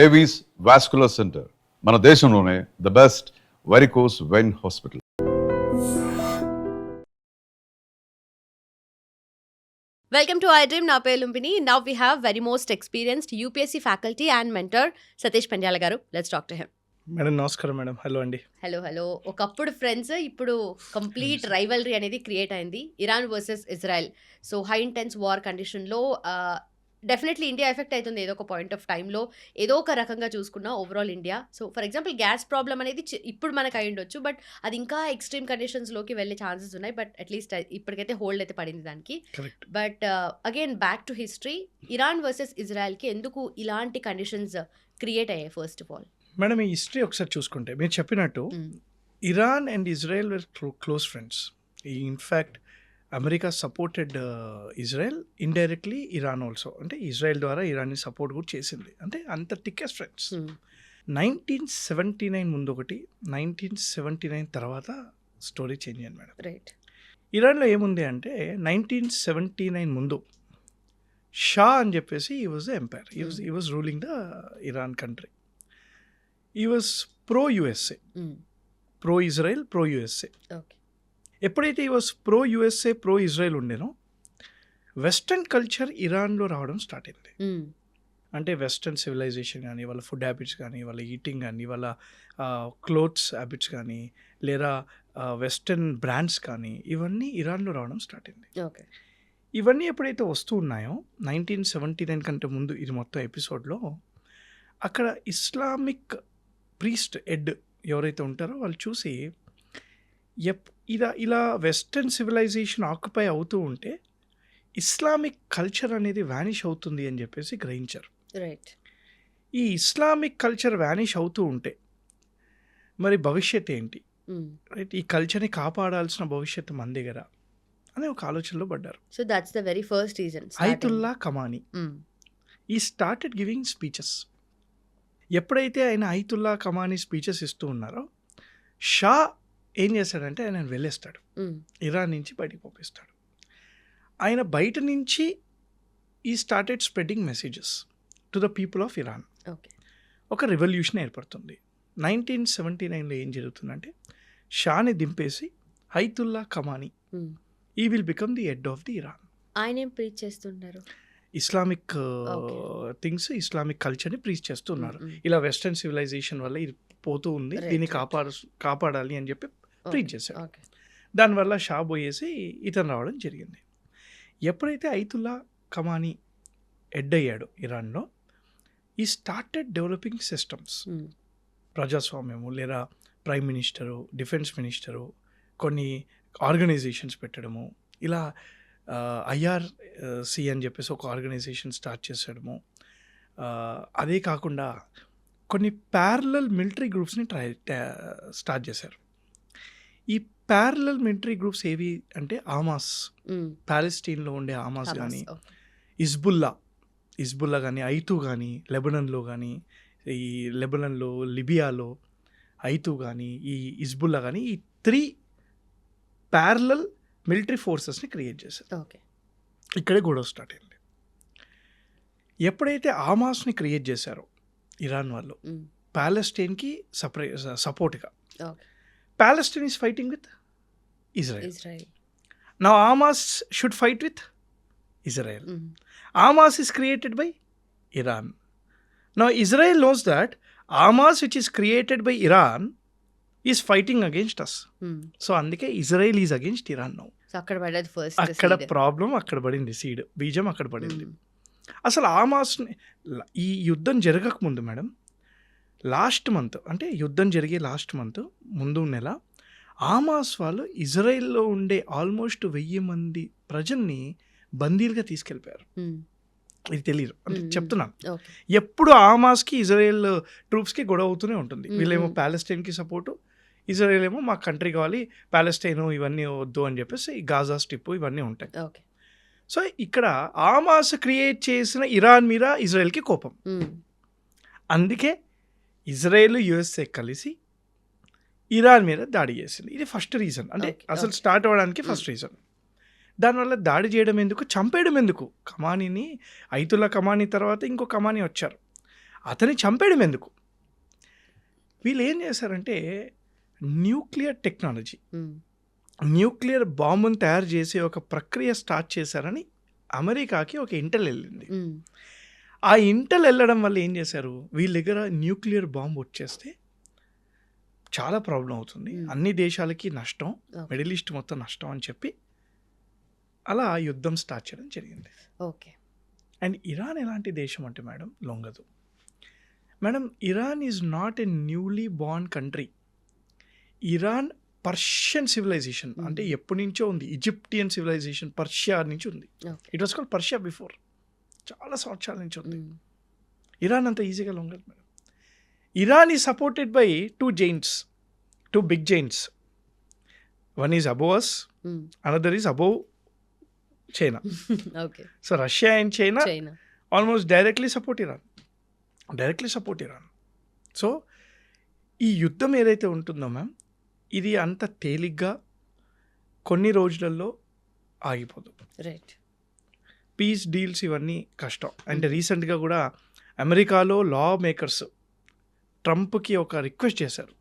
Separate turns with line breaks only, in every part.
Avis vascular centre, మన దేశంలోనే the best varicose vein hospital.
Welcome to iDream. నా పేరు Lumbini. Now we have very most experienced UPSC faculty and mentor Satish Pendyala గారు. Let's talk to him.
Madam నమస్కారం madam. Hello అండి.
Hello. ఒకప్పుడు friends, ఇప్పుడు complete rivalry అనేది క్రియేట్ అయింది. Iran versus Israel. So high intense war కండిషన్లో డెఫినెట్లీ ఇండియా ఎఫెక్ట్ అవుతుంది ఏదో ఒక పాయింట్ ఆఫ్ టైంలో, ఏదో ఒక రకంగా చూసుకున్నా overall India. So for example gas problem అనేది ఇప్పుడు మనకు అయి ఉండొచ్చు, బట్ అది ఇంకా ఎక్స్ట్రీమ్ కండిషన్స్లోకి వెళ్ళే ఛాన్సెస్ ఉన్నాయి. బట్ అట్లీస్ట్ ఇప్పటికైతే హోల్డ్ అయితే పడింది దానికి. But again back to history, Iran versus ఇజ్రాయెల్కి ఎందుకు ఇలాంటి కండిషన్స్ క్రియేట్ అయ్యాయి ఫస్ట్ ఆఫ్ ఆల్?
మేడం, ఈ హిస్టరీ ఒకసారి చూసుకుంటే మీరు చెప్పినట్టు Iran and Israel were close friends. In fact America supported Israel, indirectly Iran also. అంటే ఇజ్రాయెల్ ద్వారా ఇరాన్ని సపోర్ట్ కూడా చేసింది. అంటే అంత థిక్కెస్ట్ ఫ్రెండ్స్. 1979 ముందు ఒకటి, 1979 తర్వాత స్టోరీ చేంజ్ అయింది మేడం.
రైట్.
ఇరాన్లో ఏముంది అంటే 1979 ముందు షా అని చెప్పేసి he was the empire. He was ruling the Iran country. He was pro USA, pro Israel, pro USA.
Okay.
ఎప్పుడైతే he was pro USA, pro Israel ఉండేనో, వెస్టర్న్ కల్చర్ ఇరాన్లో రావడం స్టార్ట్ అయింది. అంటే వెస్టర్న్ సివిలైజేషన్ కానీ, వాళ్ళ ఫుడ్ హ్యాబిట్స్ కానీ, వాళ్ళ ఈటింగ్ కానీ, వాళ్ళ క్లోత్స్ హ్యాబిట్స్ కానీ, లేదా వెస్టర్న్ బ్రాండ్స్ కానీ, ఇవన్నీ ఇరాన్లో రావడం స్టార్ట్ అయింది.
ఓకే.
ఇవన్నీ ఎప్పుడైతే వస్తూ ఉన్నాయో 1979 కంటే ముందు, ఇది మొత్తం ఎపిసోడ్లో అక్కడ ఇస్లామిక్ ప్రీస్ట్ ఎడ్ ఎవరైతే ఉంటారో వాళ్ళు చూసి ఇలా వెస్టర్న్ సివిలైజేషన్ ఆక్యుపై అవుతూ ఉంటే ఇస్లామిక్ కల్చర్ అనేది వ్యానిష్ అవుతుంది అని చెప్పేసి గ్రహించారు.
రైట్.
ఈ ఇస్లామిక్ కల్చర్ వ్యానిష్ అవుతూ ఉంటే మరి భవిష్యత్ ఏంటి? రైట్. ఈ కల్చర్ని కాపాడాల్సిన భవిష్యత్తు మన దగ్గర అనే ఒక ఆలోచనలో పడ్డారు.
So that's the very first reason.
Ayatollah Khamenei he started giving speeches. ఎప్పుడైతే ఆయన అయతుల్లా ఖమానీ స్పీచెస్ ఇస్తూ ఉన్నారో, షా ఏం చేస్తాడంటే ఆయన వెళ్ళేస్తాడు, ఇరాన్ నుంచి బయటికి పంపిస్తాడు. ఆయన బయట నుంచి ఈ started spreading messages to the people of Iran.
Okay.
ఒక రెవల్యూషన్ ఏర్పడుతుంది. 1979లో ఏం జరుగుతుందంటే, షాని దింపేసి అయతుల్లా ఖమానీ ఈ will become the head of the Iran.
ఆయన ఏం ప్రీచ్ చేస్తుంటారు?
ఇస్లామిక్ థింగ్స్, ఇస్లామిక్ కల్చర్ని ప్రీచ్ చేస్తున్నారు. ఇలా వెస్టర్న్ సివిలైజేషన్ వల్ల ఇది పోతూ ఉంది, దీన్ని కాపాడాలి అని చెప్పి ప్రీచ్ చేశారు. దానివల్ల షా పోయేసి ఇతను రావడం జరిగింది. ఎప్పుడైతే అయతుల్లా ఖమానీ హెడ్ అయ్యాడు ఇరాన్లో, ఈ స్టార్టెడ్ డెవలపింగ్ సిస్టమ్స్, ప్రజాస్వామ్యము, లేదా ప్రైమ్ మినిస్టరు, డిఫెన్స్ మినిస్టరు, కొన్ని ఆర్గనైజేషన్స్ పెట్టడము, ఇలా IRC అని చెప్పేసి ఒక ఆర్గనైజేషన్ స్టార్ట్ చేసేయడము. అదే కాకుండా కొన్ని ప్యారలల్ మిలిటరీ గ్రూప్స్ని స్టార్ట్ చేశారు. ఈ ప్యారలల్ మిలిటరీ గ్రూప్స్ ఏవి అంటే హమాస్, ప్యాలెస్టీన్లో ఉండే హమాస్ కానీ, హిజ్బుల్లా కానీ, ఐతు కానీ, లెబనన్లో కానీ, ఈ లెబనన్లో, లిబియాలో ఐతు కానీ, ఈ హిజ్బుల్లా కానీ, ఈ 3 ప్యారలల్ మిలిటరీ ఫోర్సెస్ని క్రియేట్ చేశారు.
ఓకే.
ఇక్కడే గొడవ స్టార్ట్ అయింది. ఎప్పుడైతే హమాస్ని క్రియేట్ చేశారో ఇరాన్ వాళ్ళు, ప్యాలెస్టైన్కి సపోర్ట్గా, Palestine is fighting with Israel. Now Hamas should fight with Israel. Hamas is created by Iran. Now Israel knows that Hamas, which is created by Iran, is fighting against us. So అందుకే Israel is against Iran now. అక్కడ problem అక్కడ పడింది, seed బీజం అక్కడ పడింది. అసలు హమాస్ని ఈ యుద్ధం జరగకముందు మేడం, లాస్ట్ మంత్, అంటే యుద్ధం జరిగే లాస్ట్ మంత్ ముందు నెల, హమాస్ వాళ్ళు ఇజ్రాయెల్లో ఉండే ఆల్మోస్ట్ 1000 మంది ప్రజల్ని బందీలుగా తీసుకెళ్ళిపోయారు. ఇది తెలియదు అంటే చెప్తున్నాను. ఎప్పుడు హమాస్కి ఇజ్రాయెల్ ట్రూప్స్కి గొడవ అవుతూనే ఉంటుంది. వీళ్ళేమో ప్యాలెస్టైన్కి సపోర్టు, ఇజ్రాయెల్ ఏమో మా కంట్రీ కావాలి, ప్యాలెస్టైన్ ఇవన్నీ వద్దు అని చెప్పేసి గాజా స్ట్రిప్ ఇవన్నీ ఉంటాయి. సో ఇక్కడ హమాస్ క్రియేట్ చేసిన ఇరాన్ మీద ఇజ్రాయెల్కి కోపం. అందుకే ఇజ్రాయెల్ USA కలిసి ఇరాన్ మీద దాడి చేసింది. ఇది ఫస్ట్ రీజన్. అంటే అసలు స్టార్ట్ అవ్వడానికి ఫస్ట్ రీజన్. దానివల్ల దాడి చేయడం ఎందుకు, చంపేయడం ఎందుకు? ఖమానీని, అయతుల్లా ఖమానీ తర్వాత ఇంకో ఖమానీ వచ్చారు. అతన్ని చంపేయడం ఎందుకు? వీళ్ళు ఏం చేశారంటే న్యూక్లియర్ టెక్నాలజీ, న్యూక్లియర్ బాంబును తయారు చేసే ఒక ప్రక్రియ స్టార్ట్ చేశారని అమెరికాకి ఒక ఇంటెల్ వెళ్ళింది. ఆ ఇంటెల్ వెళ్ళడం వల్ల ఏం చేశారు, వీళ్ళ దగ్గర న్యూక్లియర్ బాంబు వచ్చేస్తే చాలా ప్రాబ్లం అవుతుంది, అన్ని దేశాలకి నష్టం, మిడిల్ ఈస్ట్ మొత్తం నష్టం అని చెప్పి అలా యుద్ధం స్టార్ట్ చేయడం జరిగింది.
ఓకే.
అండ్ ఇరాన్ ఎలాంటి దేశం అంటే మేడం లొంగదు. Madam Iran is not a newly born country. Iran Persian civilization, అంటే ఎప్పటి నుంచో ఉంది. ఈజిప్టియన్ సివిలైజేషన్ పర్షియా నుంచి ఉంది. It was called Persia before. చాలా సంవత్సరాల నుంచి ఉంది. ఇరాన్ అంత ఈజీగా లొంగదు madam. Iran is supported by two big giants. One is above us, another is above China.
Okay.
So Russia and China almost directly support Iran. So ఈ యుద్ధం ఏదైతే ఉంటుందో మ్యామ్, ఇది అంత తేలిగ్గా కొన్ని రోజులలో ఆగిపోదు.
రైట్.
పీస్ డీల్స్ ఇవన్నీ కష్టం. అంటే రీసెంట్గా కూడా అమెరికాలో లా మేకర్స్ ట్రంప్కి ఒక రిక్వెస్ట్ చేశారు,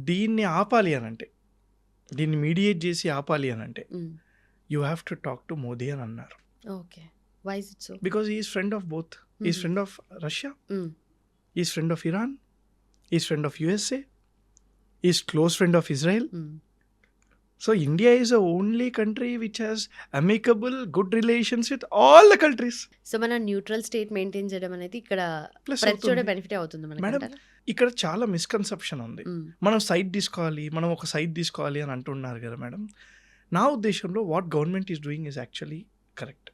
దీన్ని ఆపాలి అనంటే, దీన్ని మీడియేట్ చేసి ఆపాలి అనంటే you have to talk to Modi అని అన్నారు.
Okay. Why is it so?
Because is friend of both. Is friend of Russia, is friend of Iran, is friend of USA, is close friend of Israel. So India is the only country which has amicable good relations with all the countries.
So మన neutral state maintain చేయడం అనేది ఇక్కడ
Plus
ప్రతి చోట
అవుతుంది.
Benefit అవుతుంది
madam
మనకి.
ఇక్కడ చాలా మిస్కన్సెప్షన్ ఉంది. మనం ఒక సైడ్ తీసుకోవాలి అని అంటున్నారు కదా మేడం. నా ఉద్దేశంలో what government is doing is actually correct.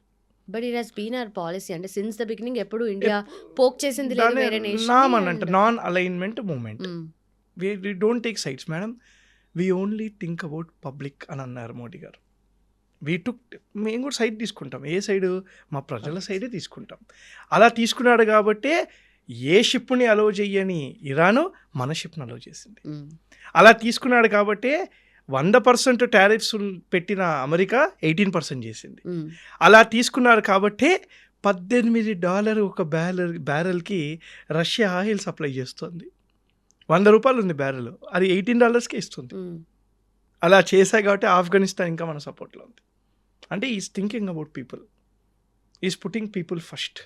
But it has been our policy, అంటే సిన్స్ ద బిగినింగ్ ఎప్పుడు ఇండియా పోక్ చేసింది లేదు వేరే nation.
Non alignment movement. We don't take sides madam, we only think about public అని అన్నారు మోడీ గారు. మేము కూడా side తీసుకుంటాం. ఏ సైడ్? మా ప్రజల సైడే తీసుకుంటాం. అలా తీసుకున్నాడు కాబట్టే ఏ షిప్ని అలో చెయ్యని ఇరాను మన షిప్ని అలో చేసింది. అలా తీసుకున్నాడు కాబట్టే 100% టారిఫ్స్ పెట్టిన అమెరికా 18% చేసింది. అలా తీసుకున్నారు కాబట్టే $18 ఒక బ్యారెల్కి రష్యా ఆయిల్ సప్లై చేస్తుంది. $100 ఉంది బ్యారెల్, అది $18కే ఇస్తుంది. అలా చేశాయి కాబట్టి ఆఫ్ఘనిస్తాన్ ఇంకా మన సపోర్ట్లో ఉంది. అంటే is thinking about people, is putting people first,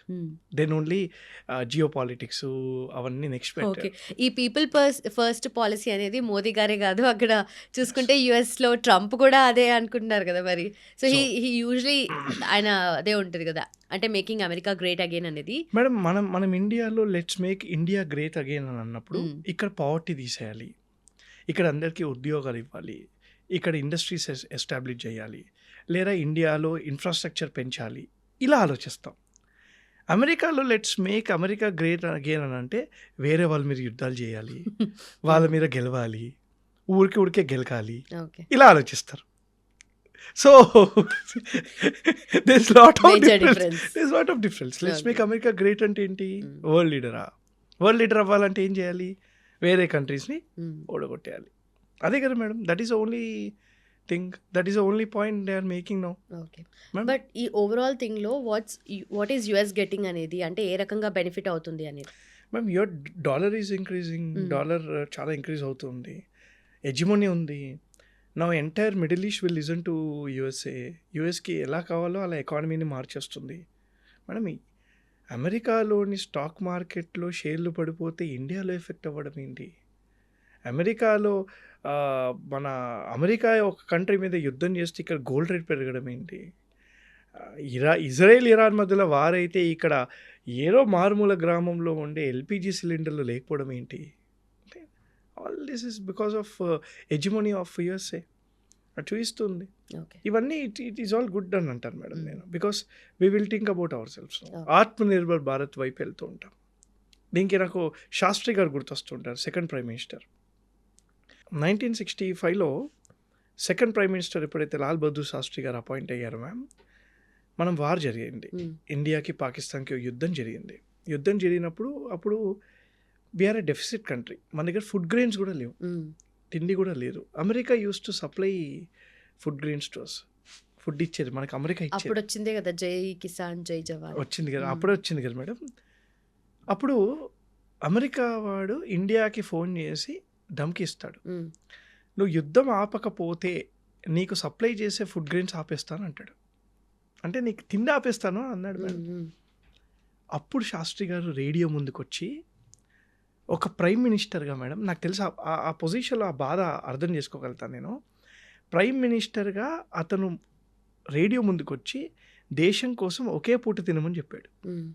then only geopolitics అవన్నీ నెక్స్ట్.
ఓకే. ఈ పీపుల్ ఫస్ట్ పాలసీ అనేది మోదీ గారే కాదు, అక్కడ చూసుకుంటే యుఎస్లో ట్రంప్ కూడా అదే అనుకుంటున్నారు కదా మరి. సో హీ యూజువలీ ఆయన అదే ఉంటుంది కదా, అంటే మేకింగ్ అమెరికా గ్రేట్ అగైన్ అనేది.
మేడం మనం ఇండియాలో let's make India great again అని అన్నప్పుడు ఇక్కడ పావర్టీ తీసేయాలి, ఇక్కడ అందరికీ ఉద్యోగాలు ఇవ్వాలి, ఇక్కడ ఇండస్ట్రీస్ ఎస్టాబ్లిష్ చేయాలి, లేదా ఇండియాలో ఇన్ఫ్రాస్ట్రక్చర్ పెంచాలి, ఇలా ఆలోచిస్తాం. అమెరికాలో let's make America great again అని అంటే వేరే వాళ్ళ మీద యుద్ధాలు చేయాలి, వాళ్ళ మీద గెలవాలి, ఊరికే గెలకాలి, ఇలా ఆలోచిస్తారు. So there's lot of difference. Let's make America great అంటే ఏంటి? వరల్డ్ లీడర్ అవ్వాలంటే ఏం చేయాలి? వేరే కంట్రీస్ని ఓడగొట్టేయాలి. అదే కదా madam, that is only thing, that is only point they are making now.
Okay. But ఈ ఓవరాల్ థింగ్లో వాట్ ఈస్ యుఎస్ గెటింగ్ అనేది, అంటే ఏ రకంగా బెనిఫిట్ అవుతుంది అనేది?
Ma'am your dollar is increasing, dollar చాలా ఇంక్రీజ్ అవుతుంది, హెజిమోనీ ఉంది. నా entire Middle East will listen to యూఎస్కి ఎలా కావాలో అలా ఎకానమీని మార్చేస్తుంది. మేడం అమెరికాలోని స్టాక్ మార్కెట్లో షేర్లు పడిపోతే ఇండియాలో ఎఫెక్ట్ అవ్వడం ఏంటి? అమెరికాలో అమెరికా ఒక కంట్రీ మీద యుద్ధం చేస్తే ఇక్కడ గోల్డ్ రేట్ పెరగడం ఏంటి? ఇజ్రాయెల్ ఇరాన్ మధ్యలో వారైతే ఇక్కడ ఏదో మారుమూల గ్రామంలో ఉండే ఎల్పిజి సిలిండర్లు లేకపోవడం ఏంటి? All this is because of hegemony of USA చూపిస్తుంది. ఇవన్నీ ఇట్ ఈస్ ఆల్ గుడ్ అని అంటాను మేడం నేను, because we will think about ourselves. Atmanirbhar Bharat వైపు వెళ్తూ ఉంటాం. దీనికి నాకు శాస్త్రి గారు గుర్తొస్తుంటారు, సెకండ్ ప్రైమ్ మినిస్టర్. 1965లో సెకండ్ ప్రైమ్ మినిస్టర్ ఎప్పుడైతే లాల్ బహదూర్ శాస్త్రి గారు అపాయింట్ అయ్యారో మ్యామ్, మనం వార్ జరిగింది, ఇండియాకి పాకిస్తాన్కి యుద్ధం జరిగింది. యుద్ధం జరిగినప్పుడు అప్పుడు వీఆర్ ఎ డెఫిసిట్ కంట్రీ, మన దగ్గర ఫుడ్ గ్రెయిన్స్ కూడా లేవు, తిండి కూడా లేదు. America used to supply food grains to us, food ఇచ్చేది మనకి అమెరికా ఇచ్చేది.
అప్పుడు వచ్చిందే కదా జై కిసాన్ జై జవాన్
వచ్చింది కదా, అప్పుడే వచ్చింది కదా మేడం. అప్పుడు అమెరికా వాడు ఇండియాకి ఫోన్ చేసి ధమ్కి ఇస్తాడు,
హ్మ్.
నువ్వు యుద్ధం ఆపకపోతే నీకు సప్లై చేసే ఫుడ్ గ్రెయిన్స్ ఆపేస్తాను అంటాడు. అంటే నీకు తిండి ఆపేస్తాను అన్నాడు మేడం.
హ్మ్. హ్మ్.
అప్పుడు శాస్త్రి గారు రేడియో ముందుకొచ్చి ఒక ప్రైమ్ మినిస్టర్గా మేడం నాకు తెలుసు ఆ పొజిషన్లో ఆ బాధ అర్థం చేసుకోగలుగుతాను నేను. ప్రైమ్ మినిస్టర్గా అతను రేడియో ముందుకొచ్చి దేశం కోసం ఒకే పూట తినమని చెప్పాడు.
హ్మ్.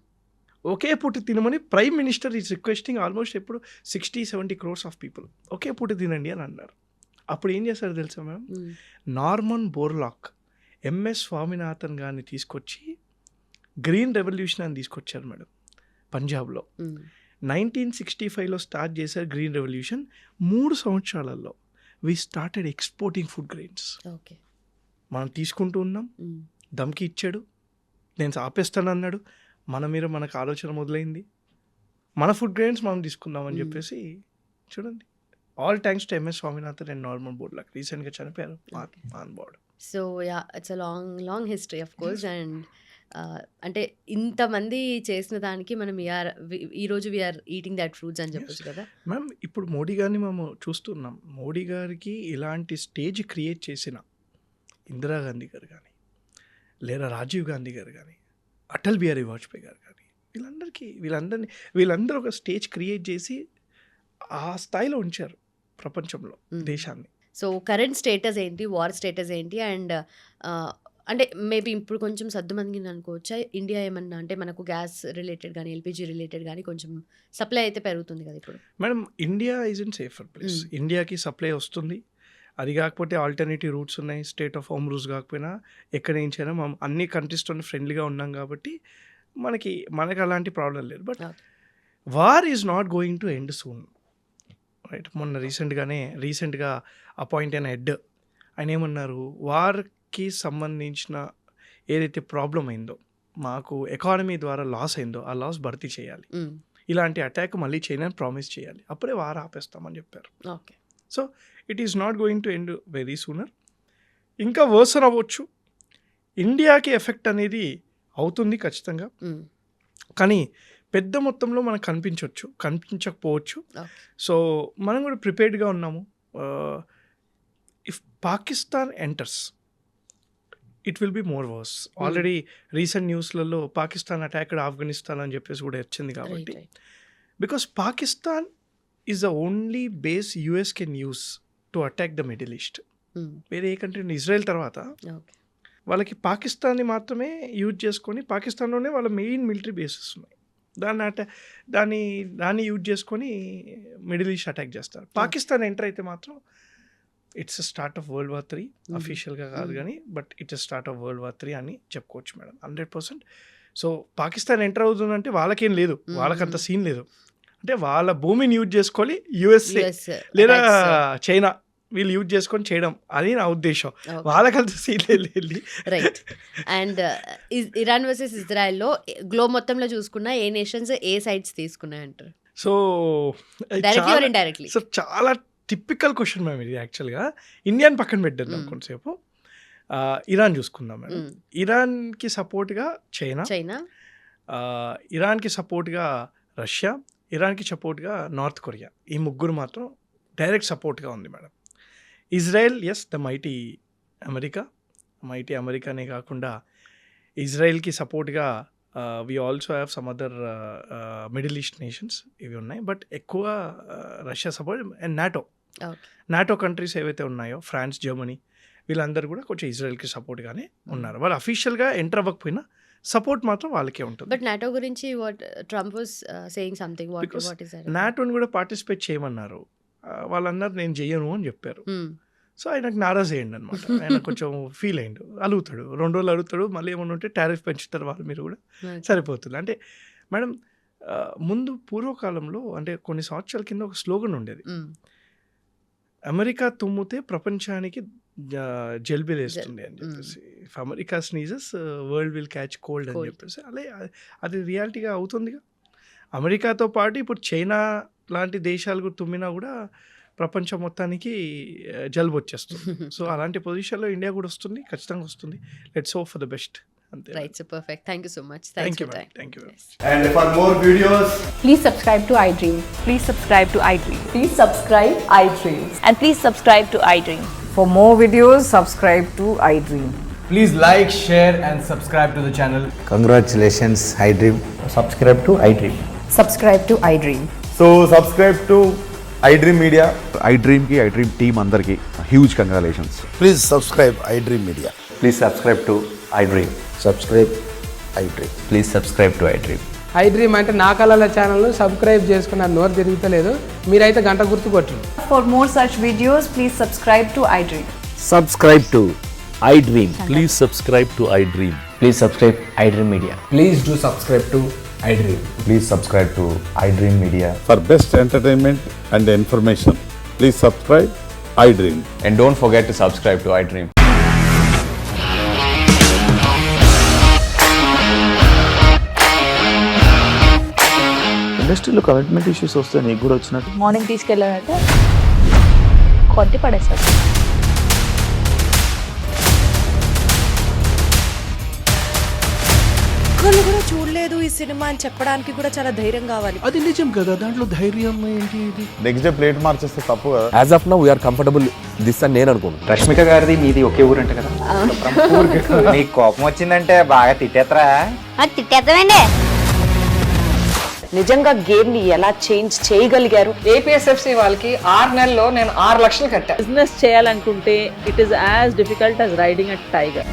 ఒకే పూట తినమని prime minister is requesting almost ఎప్పుడు 60-70 crores ఆఫ్ పీపుల్ ఒకే పూట తినండి అని అన్నారు. అప్పుడు ఏం చేశారు తెలుసా మ్యామ్,
హ్మ్.
నార్మన్ బోర్లాక్, ఎంఎస్ స్వామినాథన్ గారిని తీసుకొచ్చి గ్రీన్ రెవల్యూషన్ అని తీసుకొచ్చారు మేడం పంజాబ్లో.
హ్మ్.
1965లో స్టార్ట్ చేశారు గ్రీన్ రెవల్యూషన్. 3 సంవత్సరాలలో we started exporting food grains.
Okay.
మనం తీసుకుంటూ ఉన్నాం,
హ్మ్.
దమ్కి ఇచ్చాడు, నేను ఆపేస్తాను అన్నాడు, మన మీద మనకు ఆలోచన మొదలైంది, మన ఫుడ్ గ్రెయిన్స్ మనం తీసుకుందామని చెప్పేసి చూడండి. All thanks to MS Swaminathan and Norman Borlaug, రీసెంట్గా చనిపోయారు on board.
So yeah! It's a long history of course. And అంటే ఇంతమంది చేసిన దానికి మనం ఈరోజు వీఆర్ ఈటింగ్ దట్ ఫ్రూట్స్ అని చెప్పొచ్చు కదా.
మ్యామ్ ఇప్పుడు మోడీ గారిని మేము చూస్తున్నాం. మోడీ గారికి ఇలాంటి స్టేజ్ క్రియేట్ చేసిన ఇందిరాగాంధీ గారు కానీ, లేదా రాజీవ్ గాంధీ గారు కానీ, అటల్ బిహారీ వాజ్పేయి గారు కానీ, వీళ్ళందరూ ఒక స్టేజ్ క్రియేట్ చేసి ఆ స్థాయిలో ఉంచారు ప్రపంచంలో దేశాన్ని.
సో కరెంట్ స్టేటస్ ఏంటి, వార్ స్టేటస్ ఏంటి, అండ్ అంటే మేబీ ఇప్పుడు కొంచెం సద్దుమణిగింది అనుకోవచ్చా ఇండియా ఏమన్నా? అంటే మనకు గ్యాస్ రిలేటెడ్ కానీ, ఎల్పిజి రిలేటెడ్ కానీ కొంచెం సప్లై అయితే పెరుగుతుంది కదా ఇప్పుడు.
Madam India is in safer place. ఇండియాకి సప్లై వస్తుంది. అది కాకపోతే ఆల్టర్నేటివ్ రూట్స్ ఉన్నాయి. స్టేట్ ఆఫ్ హోమ్ రూల్స్ కాకపోయినా ఎక్కడి నుంచైనా మనం అన్ని కంట్రీస్తో ఫ్రెండ్లీగా ఉన్నాం కాబట్టి మనకి అలాంటి ప్రాబ్లం లేదు. But war is not going to end soon, right? మొన్న రీసెంట్గా అపాయింట్ అయిన హెడ్ ఆయన ఏమన్నారు, వార్కి సంబంధించిన ఏదైతే ప్రాబ్లం అయిందో, మాకు ఎకానమీ ద్వారా లాస్ అయిందో ఆ లాస్ భర్తీ చేయాలి, ఇలాంటి అటాక్ మళ్ళీ చేయని ప్రామిస్ చేయాలి, అప్పుడే వార్ ఆపేస్తామని చెప్పారు.
Okay.
So it is not going to end very sooner. ఇంకా వర్సన్ అవ్వచ్చు. ఇండియాకి ఎఫెక్ట్ అనేది అవుతుంది ఖచ్చితంగా, కానీ పెద్ద మొత్తంలో మనకు కనిపించకపోవచ్చు. సో మనం కూడా ప్రిపేర్డ్గా ఉన్నాము. If Pakistan enters it will be more worse. Already recent న్యూస్లలో పాకిస్తాన్ అటాక్డ్ ఆఫ్ఘనిస్తాన్ అని చెప్పేసి కూడా వచ్చింది కాబట్టి, because Pakistan is the only base US can use to attack the Middle East. వేరే ఏ కంట్రీ, ఇజ్రాయెల్ తర్వాత వాళ్ళకి పాకిస్తాన్ని మాత్రమే యూజ్ చేసుకొని, పాకిస్తాన్లోనే వాళ్ళ మెయిన్ మిలిటరీ బేసెస్ ఉన్నాయి, దాన్ని యూజ్ చేసుకొని మిడిల్ ఈస్ట్ అటాక్ చేస్తారు. పాకిస్తాన్ ఎంటర్ అయితే మాత్రం it's start of world war 3. అఫీషియల్గా కాదు కానీ, but it's start of world war 3 అని చెప్పుకోవచ్చు మేడం 100%. సో పాకిస్తాన్ ఎంటర్ అవుతుందంటే వాళ్ళకేం లేదు, వాళ్ళకంత సీన్ లేదు. అంటే వాళ్ళ భూమిని యూజ్ చేసుకోవాలి యుఎస్ఏ లేదా చైనా, వీళ్ళు యూజ్ చేసుకొని చేయడం, అది నా ఉద్దేశం. వాళ్ళకంత సీన్ లేదు.
రైట్. అండ్ ఇరాన్ వర్సెస్ ఇజ్రాయెల్లో గ్లోబ్ మొత్తంలో చూసుకున్నా ఏ నేషన్స్ ఏ సైడ్స్ తీసుకున్నాయి అంటారు?
So
directly or indirectly?
So చాలా టిపికల్ క్వశ్చన్ మ్యామ్ ఇది. యాక్చువల్గా ఇండియాని పక్కన పెట్టేద్దాం కొంతసేపు, ఇరాన్ చూసుకుందాం మేడం. ఇరాన్కి సపోర్ట్గా చైనా, ఇరాన్కి సపోర్ట్గా రష్యా, ఇరాన్కి సపోర్ట్గా నార్త్ కొరియా. ఈ ముగ్గురు మాత్రం డైరెక్ట్ సపోర్ట్గా ఉంది madam. Israel, yes, the mighty అమెరికానే కాకుండా ఇజ్రాయెల్కి సపోర్ట్గా we also have some other middle east nations ఇవి ఉన్నాయి. బట్ ఎక్కువ Russia support and NATO countries ఏవైతే ఉన్నాయో, ఫ్రాన్స్, జర్మనీ, వీళ్ళందరూ కూడా కొంచెం ఇజ్రాయెల్కి సపోర్ట్గానే ఉన్నారు. వాళ్ళు అఫీషియల్గా ఎంటర్ అవ్వకపోయినా సపోర్ట్ మాత్రం వాళ్ళకే ఉంటుంది.
బట్ నాటో గురించి Trump was saying something, what is that?
నాటోని కూడా పార్టిసిపేట్ చేయమన్నారు. వాళ్ళందరూ నేను చెయ్యను అని చెప్పారు. సో ఆయనకు నారాజ్ అయ్యండి అనమాట. ఆయన కొంచెం ఫీల్ అయ్యిండు, అలుగుతాడు, 2 రోజులు అడుగుతాడు, మళ్ళీ ఏమన్నా ఉంటే టారిఫ్ పెంచుతారు వాళ్ళు, మీరు కూడా సరిపోతుంది. అంటే మేడం ముందు పూర్వకాలంలో, అంటే కొన్ని సంవత్సరాల కింద ఒక స్లోగన్ ఉండేది, అమెరికా తుమ్మితే ప్రపంచానికి జల్బిలేస్తుంది అని చెప్పేసి, if America sneezes world will catch cold అని చెప్పేసి. అలా అది రియాలిటీగా అవుతుందిగా. అమెరికాతో పాటు ఇప్పుడు చైనా లాంటి దేశాలు తుమ్మినా కూడా ప్రపంచం మొత్తానికి జలుబు వచ్చేస్తుంది. సో అలాంటి పొజిషన్లో ఇండియా కూడా వస్తుంది, ఖచ్చితంగా వస్తుంది. Let's hope for the best. అంతే.
Right, so perfect. Thank you so much.
Thank you
thanks
thank you.
And for more videos,
Please subscribe to iDream.
Please subscribe to iDream.
Please subscribe iDream.
And please subscribe to iDream.
For more videos, subscribe to iDream.
please like, share, and subscribe to the channel.
Congratulations, iDream. Subscribe to iDream.
Subscribe to iDream.
So subscribe to iDream Media.
iDream की iDream team अंदर की huge congratulations.
Please subscribe iDream Media.
Please subscribe to iDream.
Subscribe iDream.
Please subscribe to iDream.
iDream అంటే నా కళల channel subscribe చేసుకున్న నోరు తిరుగుతలేదు, మీరైతే గంట గుర్తు కొట్టండి.
For more such videos, please subscribe to iDream.
Subscribe to iDream.
Please subscribe to iDream.
Please subscribe iDream Media.
Please do subscribe to iDream.
Please subscribe to iDream Media.
For best entertainment and information, please subscribe iDream.
And don't forget to subscribe to iDream.
ఇండస్ట్రీలో commitment issues వస్తే నీకు కూడా వచ్చినట్టు
morning తీసుకెళ్ళాలంటే కొట్టి పడేస్తారు.
ఒక్కళ్ళు కూడా చూడలేదు ఈ సినిమా అని చెప్పడానికి కూడా చాలా ధైర్యం కావాలి.
అది నిజం కదా, దాంట్లో ధైర్యం ఏంటి ఇది?
నెక్స్ట్ డే ప్లేట్ మార్చేస్తే తప్పు కదా.
As of now, we are comfortable this అని నేను అనుకుంటున్నాను.
రష్మిక గారిది మీది ఒకే ఊరంట కదా. నీకు కోపం వచ్చిందంటే బాగా తిట్టేత్తరా?
తిట్టేద్దామండి.
నిజంగా గేమ్ ని ఎలా చేంజ్ చేయగలిగారు?
ఏపీఎస్ఎఫ్సి వాళ్ళకి 6 నెలల్లో నేను 6 లక్షలు కట్టా.
బిజినెస్ చేయాలనుకుంటే it is as difficult as riding a tiger.